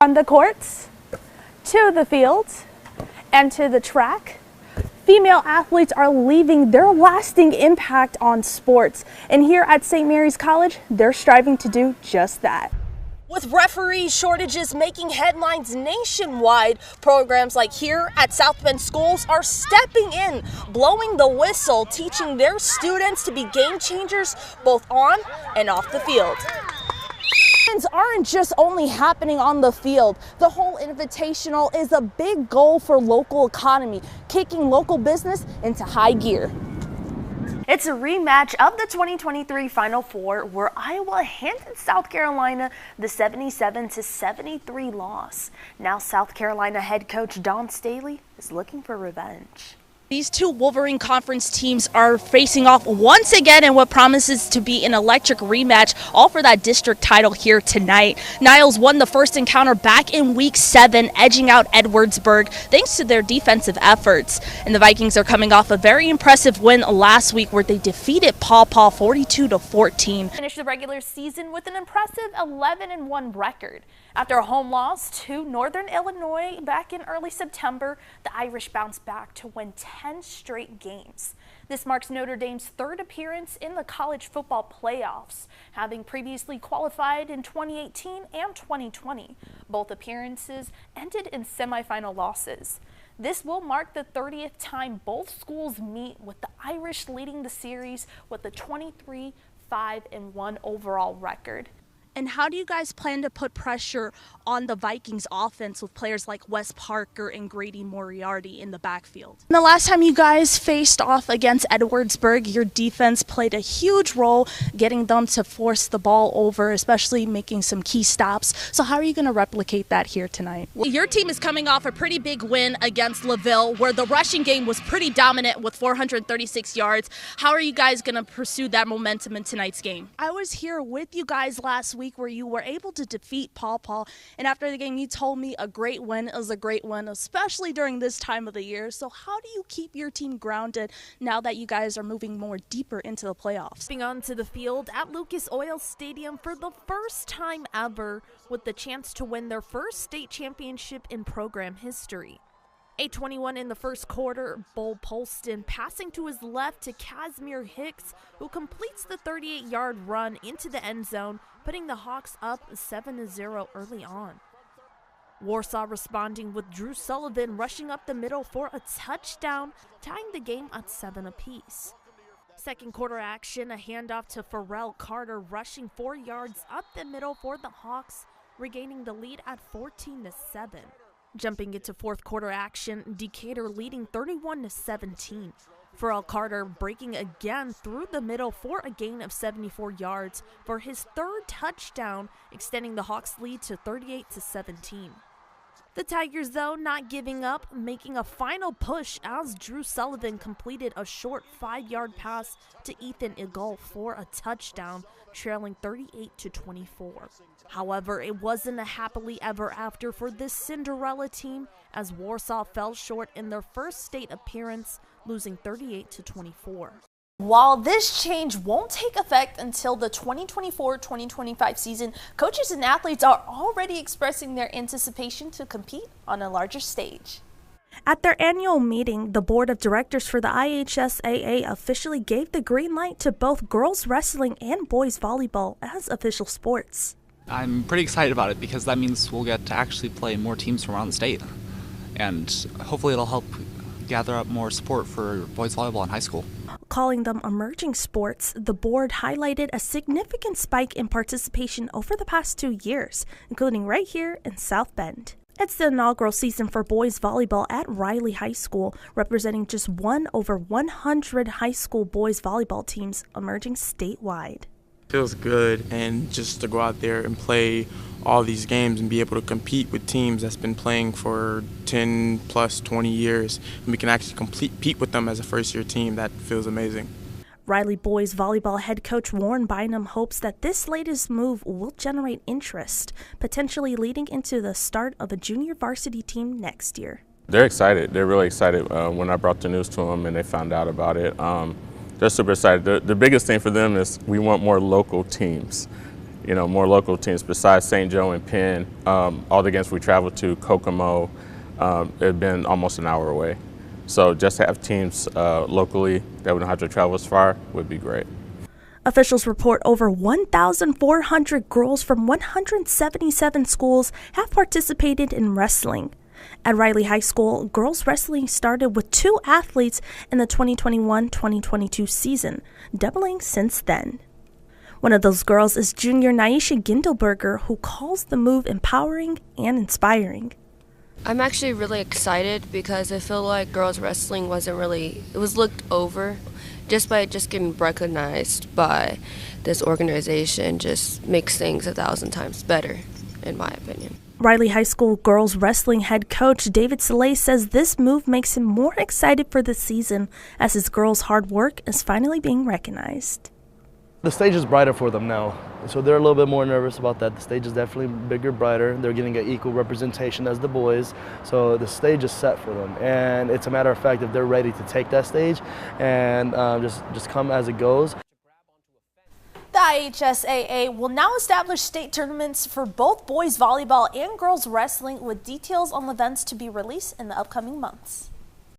On the courts, to the fields, and to the track, female athletes are leaving their lasting impact on sports. And here at St. Mary's College, they're striving to do just that. With referee shortages making headlines nationwide, programs like here at South Bend schools are stepping in, blowing the whistle, teaching their students to be game changers both on and off the field. Aren't just only happening on the field. The whole invitational is a big goal for local economy, kicking local business into high gear. It's a rematch of the 2023 Final Four where Iowa handed South Carolina the 77-73 loss. Now South Carolina head coach Dawn Staley is looking for revenge. These two Wolverine Conference teams are facing off once again in what promises to be an electric rematch, all for that district title here tonight. Niles won the first encounter back in Week 7, edging out Edwardsburg thanks to their defensive efforts. And the Vikings are coming off a very impressive win last week where they defeated Paw Paw 42-14. Finished the regular season with an impressive 11-1 record. After a home loss to Northern Illinois back in early September, the Irish bounced back to win 10 straight games. This marks Notre Dame's third appearance in the college football playoffs, having previously qualified in 2018 and 2020. Both appearances ended in semifinal losses. This will mark the 30th time both schools meet, with the Irish leading the series with a 23-5-1 overall record. And how do you guys plan to put pressure on the Vikings offense with players like Wes Parker and Grady Moriarty in the backfield? The last time you guys faced off against Edwardsburg, your defense played a huge role getting them to force the ball over, especially making some key stops. So how are you going to replicate that here tonight? Your team is coming off a pretty big win against LaVille, where the rushing game was pretty dominant with 436 yards. How are you guys going to pursue that momentum in tonight's game? I was here with you guys last week where you were able to defeat Paw Paw, and after the game you told me a great win is a great win, especially during this time of the year. So how do you keep your team grounded now that you guys are moving more deeper into the playoffs? Moving on to the field at Lucas Oil Stadium for the first time ever, with the chance to win their first state championship in program history. 8:21 in the first quarter, Bull Polston passing to his left to Casimir Hicks, who completes the 38-yard run into the end zone, putting the Hawks up 7-0 early on. Warsaw responding with Drew Sullivan rushing up the middle for a touchdown, tying the game at 7 apiece. Second quarter action, a handoff to Pharrell Carter rushing 4 yards up the middle for the Hawks, regaining the lead at 14-7. Jumping into fourth quarter action, Decatur leading 31-17. Pharrell Carter breaking again through the middle for a gain of 74 yards for his third touchdown, extending the Hawks' lead to 38-17. The Tigers, though, not giving up, making a final push as Drew Sullivan completed a short 5-yard pass to Ethan Eagle for a touchdown, trailing 38-24. However, it wasn't a happily ever after for this Cinderella team, as Warsaw fell short in their first state appearance, losing 38-24. While this change won't take effect until the 2024-2025 season, coaches and athletes are already expressing their anticipation to compete on a larger stage. At their annual meeting, the board of directors for the IHSAA officially gave the green light to both girls wrestling and boys volleyball as official sports. I'm pretty excited about it because that means we'll get to actually play more teams from around the state, and hopefully it'll help gather up more support for boys volleyball in high school. Calling them emerging sports, the board highlighted a significant spike in participation over the past 2 years, including right here in South Bend. It's the inaugural season for boys volleyball at Riley High School, representing just one over 100 high school boys volleyball teams emerging statewide. Feels good, and just to go out there and play all these games and be able to compete with teams that's been playing for 10 plus 20 years, and we can actually compete with them as a first-year team. That feels amazing. Riley boys volleyball head coach Warren Bynum hopes that this latest move will generate interest, potentially leading into the start of a junior varsity team next year. They're excited. They're really excited. When I brought the news to them and they found out about it, they're super excited. The biggest thing for them is we want more local teams. more local teams besides St. Joe and Penn. All the games we traveled to, Kokomo, it had been almost an hour away. So just to have teams locally that we don't have to travel as far would be great. Officials report over 1,400 girls from 177 schools have participated in wrestling. At Riley High School, girls wrestling started with 2 athletes in the 2021-2022 season, doubling since then. One of those girls is junior Naisha Gindelberger, who calls the move empowering and inspiring. I'm actually really excited because I feel like girls wrestling it was looked over. Just by getting recognized by this organization just makes things 1,000 times better, in my opinion. Riley High School girls wrestling head coach David Soleil says this move makes him more excited for the season as his girls' hard work is finally being recognized. The stage is brighter for them now, so they're a little bit more nervous about that. The stage is definitely bigger, brighter. They're getting an equal representation as the boys, so the stage is set for them. And it's a matter of fact if they're ready to take that stage and just come as it goes. The IHSAA will now establish state tournaments for both boys volleyball and girls wrestling, with details on the events to be released in the upcoming months.